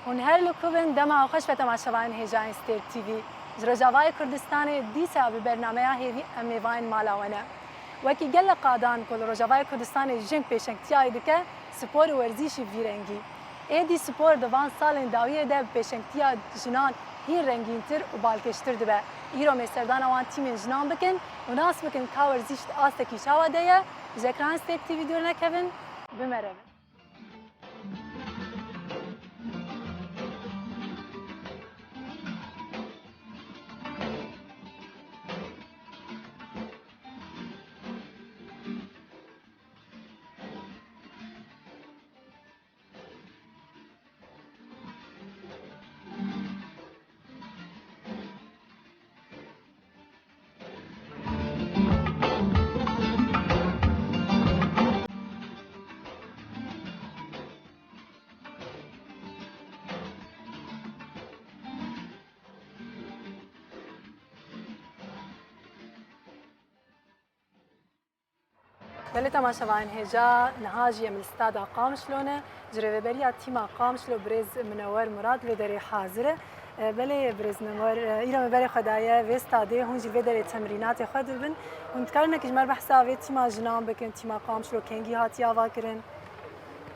هون هر لکوبن دما خوش به تماشاوان هجاین ستیر تیوی جرجاوای کردستان دیسا به برنامه هیوی امیوان مالاونه وکی گل قادان کل رجاوای کردستان جنگ پیشنگتیای دکه سپور ورزشی ویرنگی ایدی سپور دوان سالن داویه ده پیشنگتیا جنان هین رنگینتر و بالکشتر دبه ایرو مستردان وان تیم جنان بکن و ناس بکن که ورزش آستکی شاوه دیه جکران ستیر تیوی دور نکبن بمره بله تماشاوان هجا نهاجی من استاد قامشلونه جربه بریا تیم قامشلو برز منور مراد لدری حاضره بله برز منور ایران بری خدایه و استاده هنجی لدری تمرینات خود بن ونتكلم كجمر بحثا في تیم جنان بکن تیم قامشلو کنگی هاتی آوا کرن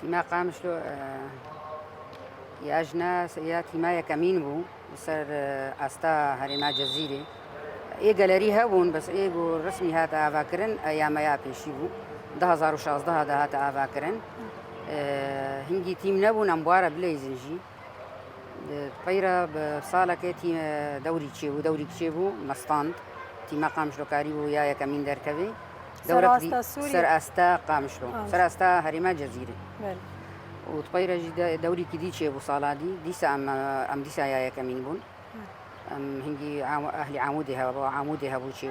تیم قامشلو ياجنا يا تيمايا كمين بو سر استا هرما جزيره اي گالری هبون بس اي گو رسمي هاتا افاكرن ايام يا پیشی بو 2016 ده هاتا افاكرن هنگي تيم نبون امبارا بليزنجي طيرة بصالة تيم دوري تشيبو دوري تشيبو مستاند تيم قامشلو كاريبو يا كمين دركبي دورة سوريا سر استا قامشلو سر استا هرما جزيره وطيرة جدا دوري كدي تشيبو صالة دي سا ام دي سا يا كمين بون هنجي أهل عمودها وعمودها بوشي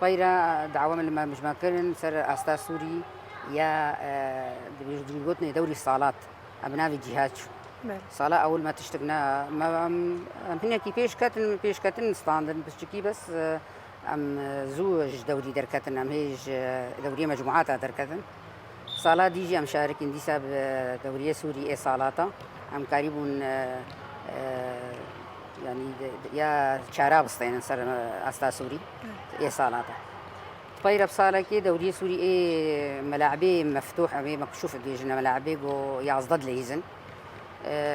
طيرة دعوة من لما مش ماكرن سر أستا سوري يا بيجودنا دوري الصالات أبناء الجهات صالة أول ما تشتغلنا ما هنا كي بيش كاتن ستاندن بس كي بس أم زوج دوري دركتن أم هيج دوري مجموعات دركتن صالة ديجي أم شاركين دي ساب دورية سوري إيه صالاتا أم قريبون يعني يا شارع بسطين سر أستا سوري إيه صالاته طيرة بصالة كي دوري سوري إيه ملاعبي مفتوحة بي مكشوف ديجنا ملاعبي جو يعزضد ليزن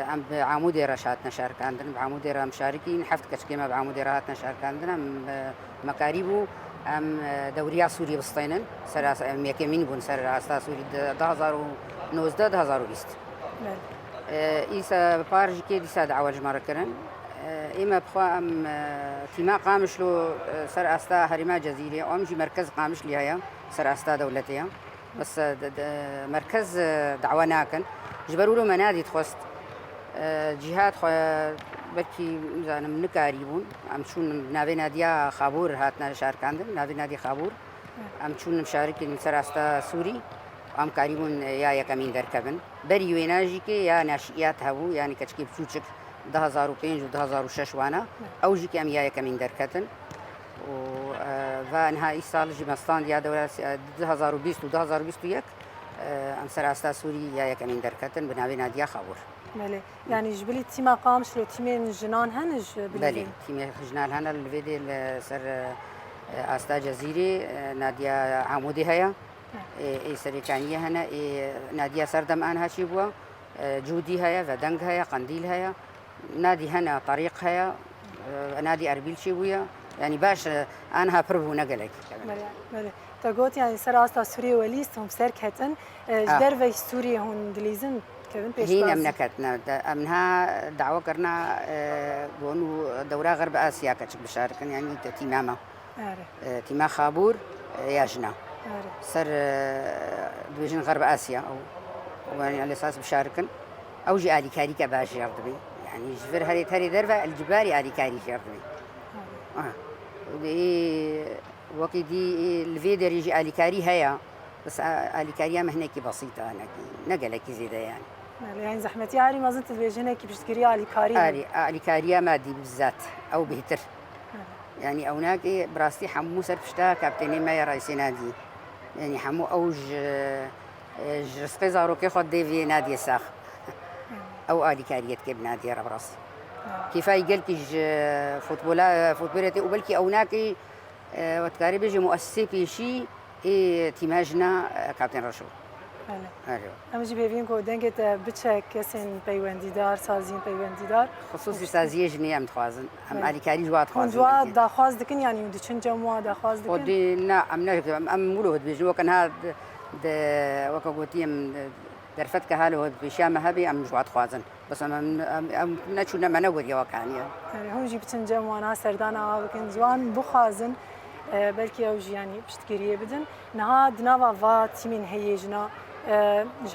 عم بعمودي رشاتنا شارك عندنا بعمودي را مشاركين حفت كشكيمة بعمودي راهاتنا شارك عندنا مكاريبو أم دوريا سوري بسطين سر ميكمين بون سر أستا سوري 2019 2020 إيسا بارج كي ديسا دعوة جمارة كرن إما بخوا أم تيما قامشلو سر أستا هرما جزيرة أو أمجي مركز قامش ليها سر أستا دولتها بس مركز دعواناكن جبروا له منادي تخست جهات بكي زعما من قريبون أم شون نابي ناديا خابور هاتنا شارك عندنا نابي نادي خابور أم شون مشاركين سر أستا سوري أم قريبون يا كمين دركبن بري ويناجي كي يا ناشئات هبو يعني كشكي بشوشك 2005 و 2006 وانا اوجي كم يا كمين دركتن و نهاية سال جمستان يا دولة 2020 و 2021 ام سر استا سوري يا كمين دركتن بناوي ناديا خابور بله يعني جبلي تيما قامشلو تيمين جنان هنج بله تيم جنان هنا الفيدي سر استا جزيرة ناديا عمودي هيا اي سريكانية هنا ناديا سردم انها شيبوا جودي هيا ودنگ هيا قنديل هيا نادي هنا طريق هيا نادي أربيل شوية يعني باش أنا هبربو نقلك بله تقولت يعني سر أستا سوريا وليست هم سيرك هتن جدر في سوريا هون دليزن كمان بيش هنا منكتنا أمنها دعوة كرنا قونو دورة غرب آسيا كتش بشاركن يعني تيمامة تيما خابور ياجنا سر دوجن غرب آسيا أو يعني على أساس بشاركن أو جي آلي كاري كباش يرضبي يعني جبر هري دربة الجباري آلي كاري يرضبي وقت دي الفيدر يجي آلي كاري هيا بس آلي كاريا مهنكي بسيطة أنا نقلكي زيادة يعني زحمتي عاري ما زلت الفيجنة كي بتشتري آلي كاري آلي كاريا مادي بالذات أو بهتر يعني أوناك براستي حمو سرفشتا كابتني ما يرئيسي نادي يعني حمو أوج جرسقي زارو كي خد دي في نادي ساخ او الي كاريت كي بنادي ربرص كيفاي قلكي فوتبولاتي وبلكي او ناكي وتكاري بيجي مؤسسي في شيء تيماجنا كابتن رشو ايوه ام جي بيفين كو دنگت بچك كسن بيونديدار سازين بيونديدار خصوصي سازيه جني ام تخوازن ام الي كاري جوات خوازن جوات دا خواز دكن يعني دچن جموا دا خواز دكن ودينا ام مولود بيجي وكان هذا وكغوتيم درفت كهالو بشام هبي ام جوات خوازن بس ام نشونا منور يا وكانيا يعني هم جي بچن جموا نا سردانا بكن جوان بخازن بلكي او يعني بشتكريه بدن نها دناوا فا تيمين هيجنا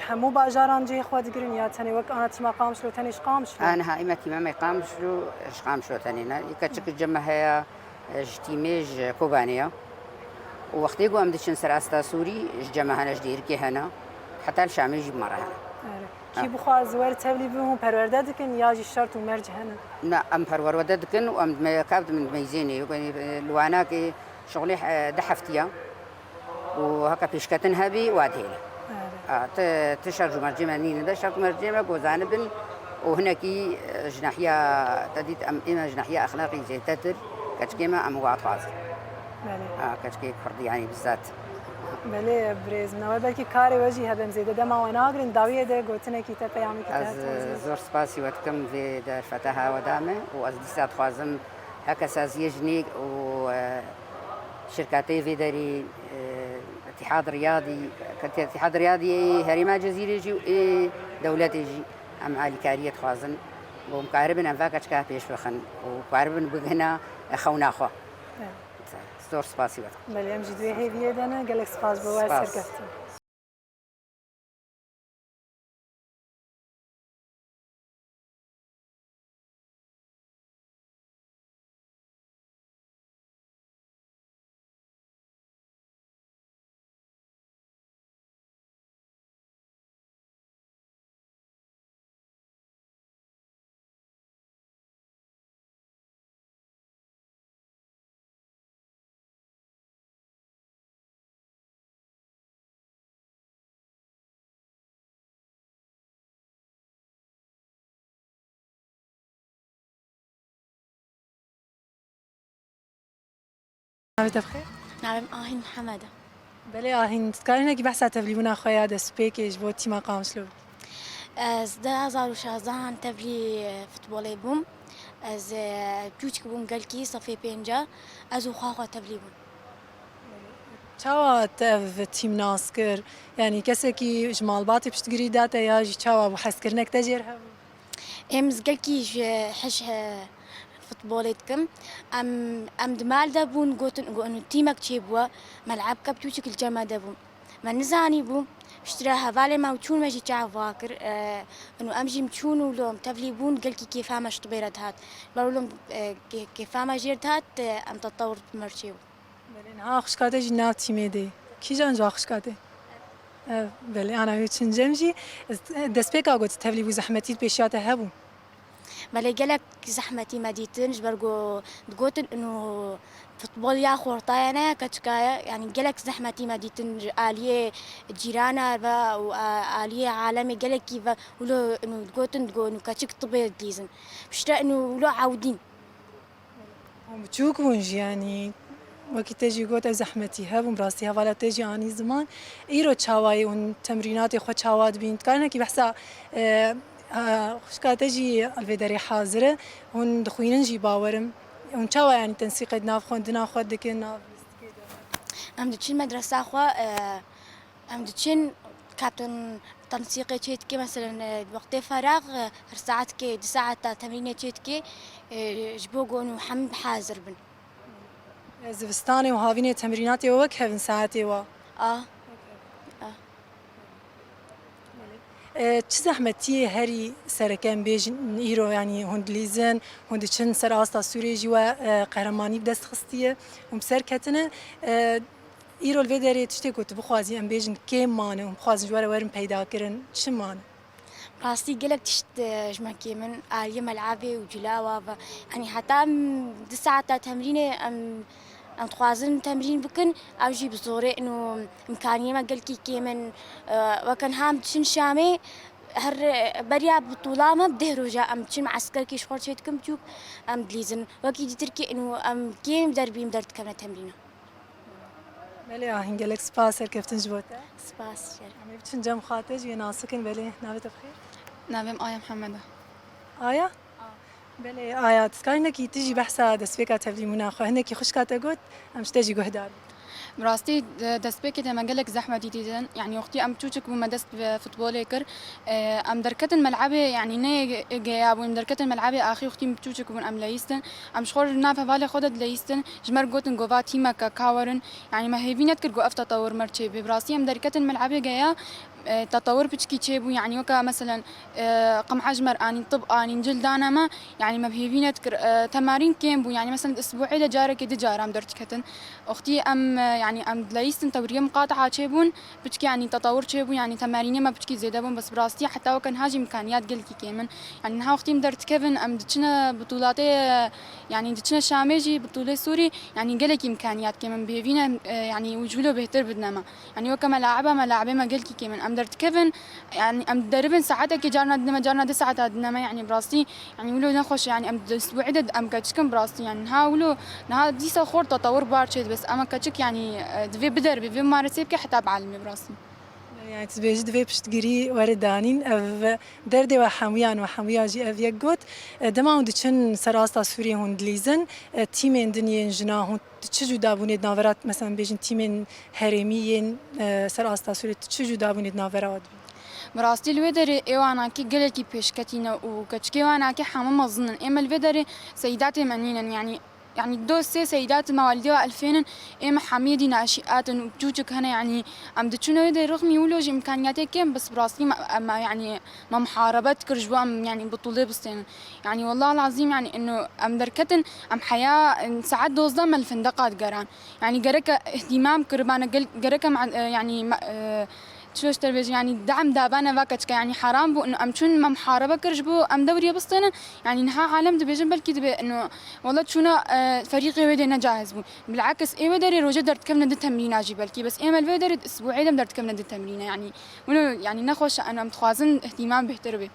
همو باجاران جي خود گرن یا تنی وقت انا تیما قامش لو تنیش قامش انا ها اما تیما ما قامش لو اش قامش لو تنينا يكتشك الجمع هي اجتماج كوبانيا ووقت يقو ام دشن سر استا سوري جمع هنا جدير كي هنا حتى الشام يجيب مره هنا كي بخوا زوار تبلي بهم پرورده دکن یا جی شرط و مرج هنا لا ام پرورده دکن و ام كابد من ميزيني يعني لوانا كي شغلي دحفتيا وهكا بيشكتن هبي وادهيلي تشرج مرجمة نين ده شرط مرجمة جوزانبن وهناكي جناحية تديت أم إما جناحية أخلاقي زي تتر كشكيمة أم وعط فازر كشكيك فردي يعني بالذات بله بريز من أول بالكي كاري وجهي هبم زيادة ده ما وناقرن داوية ده قلتنا كي تبيعمي كتاب از زور سپاسی وقتكم في در فتحها ودامه وأز ديسات خوازم هكا سازيه جنيك وشركاتي في داري اتحاد رياضي اتحاد رياضي هريما جزيرة جي دولتي جي ام علي كارية خوازن ومقاربن ام فاكش كاه بيش بخن وقاربن بغنا خونا خو زور سپاسی وقت بله ام جدوی هیویه دانه گلک سپاس بوای سرکفته نعم بخير نعم آهين حمادة بله آهین تکارینه کی بحث تبلیغنا خویا دست پیکش بود تیم قامشلو از 2016 تبلي فوتبولي بوم از بيوتك بوم قالكي صفي بينجا از وخاخة تبلي بوم چاوا تف تیم ناسکر یعنی کسی کی جمال باتی پشتگیری داتا یا جی چاوا بحث کرنک تجیر هم امز قالكي حش فوتبوليتكم ام دمال دابون قوتن انه تيمك تشيبوا ملعب كبتوشك الجما دابون ما نزاني بوم اشتراها فالي ما وتشون ماشي تاع فاكر انه امجي متشونو لهم تفليبون قالكي كيف ما شطبيرت هات قالوا لهم كيف ما جيرت هات ام تطور مرشيو بله ها خوشکاته جی ناو تیمه دی کی جان جا خوشکاته بله انا هیچن جمجی دست پیکا گوت تبلیغ زحمتیت پیشاته هبو بلا قالك زحمتي مديتن جبرقو تقولن انه فوتبول يا خورطاينا كتشكايا يعني قالك زحمتي مديتن آلية جيرانا وآلية عالمي قالك كيف ولو انه تقول انه كتشك طبيعي ديزن بشتا انه ولو عاودين بتشوك ونجي يعني وقت تجي قوت زحمتي هبو براسي هوالا تجي اني زمان ايرو تشاواي ون تمريناتي خو تشاواد بين كان كي بحسا خوشكاته جي الفيدري حاضرة هون دخوينن جي باورم هون شوا يعني تنسيق ناف خوندنا خود دكين ناف ام دتشين مدرسة خوا ام دتشين كابتن تنسيقي تشيتكي مثلا وقت فراغ ساعات كي دي ساعات تمرين تشيتكي جبوغو انه حمد حاضر بن زفستاني وهافيني تمريناتي ووك هفن ساعتي و چه زحمتی هری سرکم بیش ایرو یعنی هندلیزن هندچن سر آستا سوریجی و قهرمانی بدست خستیه سر کتنه ایرو الویدری تشتی کت بخوازی ام بیشن کم مانه بخوازن جواره ورم پیدا کردن چه مانه راسي قلك تشت جمكي من آلية ملعبي وجلاوة يعني حتى دي ساعات تمرينة ام تخوازن تمرين بكن او جي بزوري انه امكانيه ما قال كي من وكان هام تشن شامي هر بريا بطولة ما بده رجع أم تشم معسكر كيش خورشيت كم تشوف أم دليزن وكي تركي إنه أم كيم دربي مدرت كمان تمرينه. بله هنگلک سپاس کفتن جوته سپاس شر. همه بچن جام خاطر یه ناسکن بله نامت بخیر. نامم آية محمدة. آیا؟ بله آیا تذكرنا كي تجي بحثة دسبيكا تبلي مناخ هناك خوش كاتقول أمش تجي جهدار. براستي دەستپێکی دەمەگەلێک زەحمەتی دیدن یعنی وقتی ئەم چوچک بوومە دەست فوتبۆلێ کرد ئەم دەرکەتن مەلعبێ یعنی نەیەگەیا بووین دەرکەتن مەلعبێ ئاخی وقتی چوچک بوون ئەم لەیستن ئەم شخۆر نافە بالێ خۆدت لەیستن ژمەر گوتن گۆڤا تیمەکە کاوەرن یعنی مەهێڤینەت کرد گۆ ئەف تەتەور مەرچێ بێ براستی ئەم دەرکەتن مەلعبێ گەیا تطور بتشكي تشيبو يعني وكا مثلا قم عجمر اني طب اني جلدانا ما يعني ما بهيفينت تمارين كيم بو يعني مثلا اسبوعي جارك دجار ام درتكتن اختي ام يعني ام ليستن توريه مقاطعه تشيبون بتشكي يعني تطور تشيبو يعني تمارين ما بتشكي زياده بون بس براستي حتى وكان هاجي امكانيات قلكي كيمن يعني نها اختي مدرت كيفن ام دتشنا بطولات يعني دتشنا شامجي بطوله سوري يعني قلكي امكانيات كيمن بهيفينا يعني وجوله بهتر بدنا يعني وكا ملاعبه ما قلكي كيمن ام درت كيفن يعني ام دربن ساعتها كي جارنا دي ساعات عندنا يعني براستي يعني ولو نخش يعني ام اسبوع عدد ام كاتشكم براستي يعني نحاولوا نها دي خور تطور بارشيت بس اما كاتشك يعني دفي بدر بفي مارسيب كي حتى بعلمي براسي يعني تبيج دفي بشتجري وردانين أف دردي وحميان جي أف يجود دما هون دشن سراستا سوريا هون دليزن تيمين دنيا جنا هون تشجو دابوني نافرات مثلا بيجن تيمين هرميين سراستا سوريا تشجو دابوني نافرات براستي الويدر ايوانا كي قلكي بيشكتينا وكتشكي وانا كي حمام مظنن اما الويدر سيداتي منينا يعني دو سيدات مواليدها 2000 اما حميدي ناشئات وجوجك هنا يعني ام دتشنو يدير رغم يولوج امكانياتي كم بس براسي ما يعني ما محاربات كرجوا يعني بطوله بستين يعني والله العظيم يعني انه ام دركتن ام حياه ساعات دوز من الفندقات قران يعني قرك اهتمام كربانا قرك مع يعني شو اشتري يعني دعم دابانا باكتش يعني حرام بو انه امشون ما محاربه كرجبو ام دوري بسطنا يعني نها عالم دبيجن بلكي دبي انه والله شونا فريقي ودينا جاهز بو بالعكس ايه ودري روجا درت كم ند التمرين اجي بلكي بس ايه مال ودري اسبوعي دم درت كم ند التمرين يعني ولو يعني نخوش انا متخوازن اهتمام بهتربي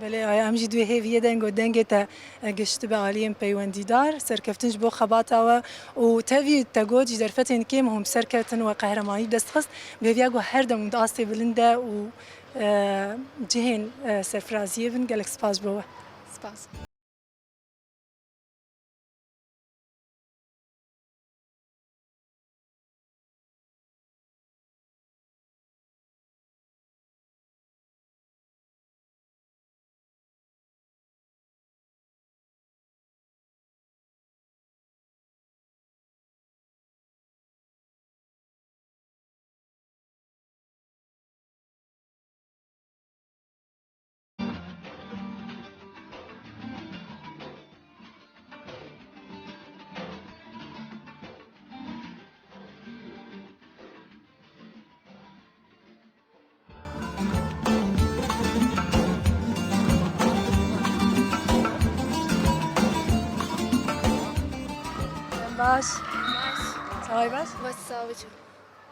بله آیا امجد دوی هیویه دنگو دنگه تا گشت به عالیم پیوندیدار سرکفتنش بو خباتا و تاوی تاگوج در فتن کم هم سرکفتن و قهرمانی دست خست به ویاگو هر دم داسته بلنده و جهن سرفرازیه بن گلک سپاس بروه سباس باش سوای باش بس ساويتو.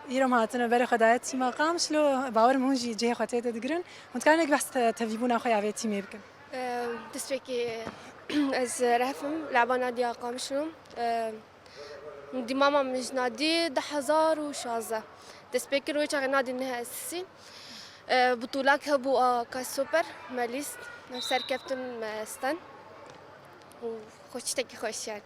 ایرم هاتن بر خدایت تیم قامش لو باور مونجی جه خاطر تدگرن متکانک بحث تفیبون خو یاوی تیم بکن دستوكي از رهفم لعبة نادي قامشلو دي ماما مش نادي ده حزار وشازة دستبيكر ويش نادي النهائي الأساسي بطولات هبو كاس سوبر ماليست نفسر كابتن ستان وخوش تكي خوش يعني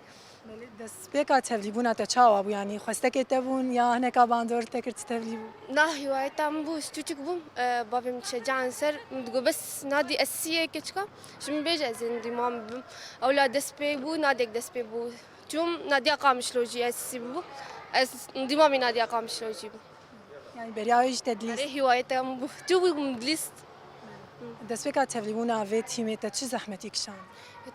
دست بيكا تفليبونا تشاوا ابو يعني خستك تبون يا هناك باندور تكر تفليبو لا هواية تامبو ستوتك بوم بابي متشجعان سر متقو بس نادي أساسية كتشكا شو مبيجا زين دي مام بوم أولاد دسبي بو ناديك دسبي بو توم نادي قامش لوجي أساسي بو دي مامي نادي قامش لوجي بو يعني برياج تدليس هواية تامبو تو مدلست دست بيكا تفليبونا في تيمي تتش زحمتك شان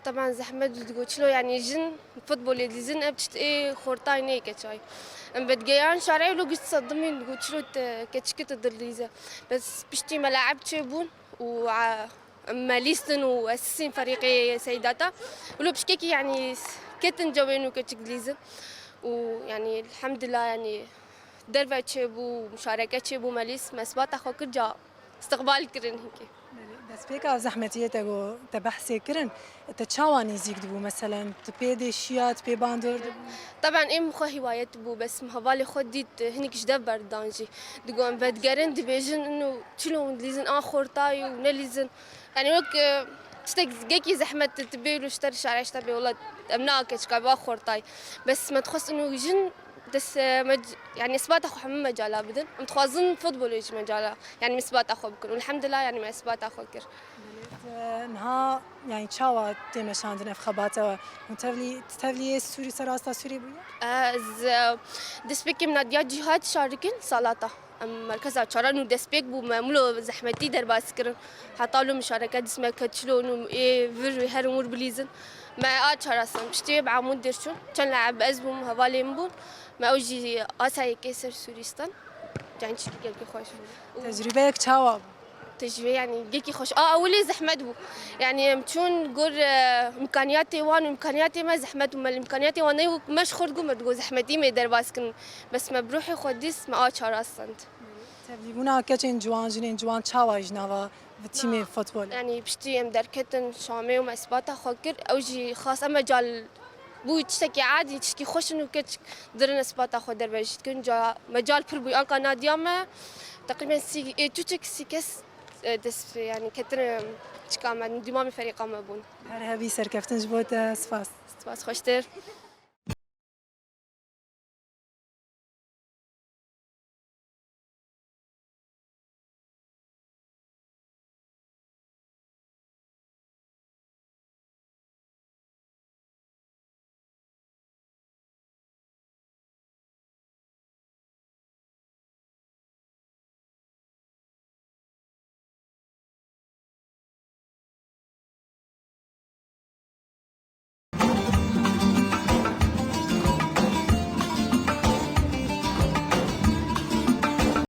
طبعا زحمة تقول يعني جن فوتبول اللي زن أبتشت إيه خورتايني كتشاي بتجيان شارعي ولو قصة صدمين تقول شلو كتشكت الدليزة بس بشتي ملاعب تشيبون ماليستن وأساسين فريقي سيداتا ولو بشكيكي يعني كتن جوين وكتشك دليزة ويعني الحمد لله يعني دربة تشيبو مشاركة تشيبو ماليس مسبات أخو كرجا استقبال كرن هيك دەستپێکا زەحمەتیەتەگۆ تە بەحسێ کردن تە چاوانی زیک دبوو مەسەلەن پێ دێشیات پێ باندۆر طبعا ام خو هوايات بو بس مهوالي خو ديت هنيك جدا بردانجي دقون بدقرن دبيجن انه تشلون ليزن اخورتاي ونليزن يعني وك تشتك جيكي زحمة تبيلو اشتري شارع اشتري والله امناك كابا اخورتاي بس ما تخص انه يجن دس يعني اثبات اخو حمام مجالا بدن متخوازن فوتبول يجي مجالا يعني اثبات اخو بكون والحمد لله يعني ما اثبات اخو كر نها يعني چاوا تێمەشاندن ئەف خەباتەوە تەڤلی سووری سەراستا سووری بووە از دسبيك من ديا جهاد شاركين صلاته مركز شارن ودسبيك بو معمولو زحمتي درباس كرن حطوا له مشاركات اسمها كتشلون وايه فيرو هر امور بليزن ما اتشارسن بشتي بعمود درشون كان لعب ازبوم هوالي مبون ما اوجي اساي كيسر سوريستان يعني شكل خوش تەجریبەیەک چاوا تجربة يعني جيكي خوش أولي زحمة بو يعني متشون قول إمكانياتي وان وإمكانياتي ما زحمة وما الإمكانياتي وانا مش خرج قوم تقول زحمتي ما يدير باسكن بس ما بروحي خديس ما أشعر أصلاً تەڤلی بوونا کەچین جوان ژنین جوان چاوا ژناوە تیمێ فوتبۆل يعني بشتي ام دركتن شامي وما إثباتها خاكر أوجي خاص أما جال بو تشتكي عادي تشتكي خوش إنه كتش درنا إثباتها خو درباش تكون جا مجال بربو أنك نادي ما تقريبا سي تشتك سيكس دس يعني كتر تشكام دمامي فريق ما بون هەر هەوی سەرکەفتنج بۆتە سپاس بس خوشتر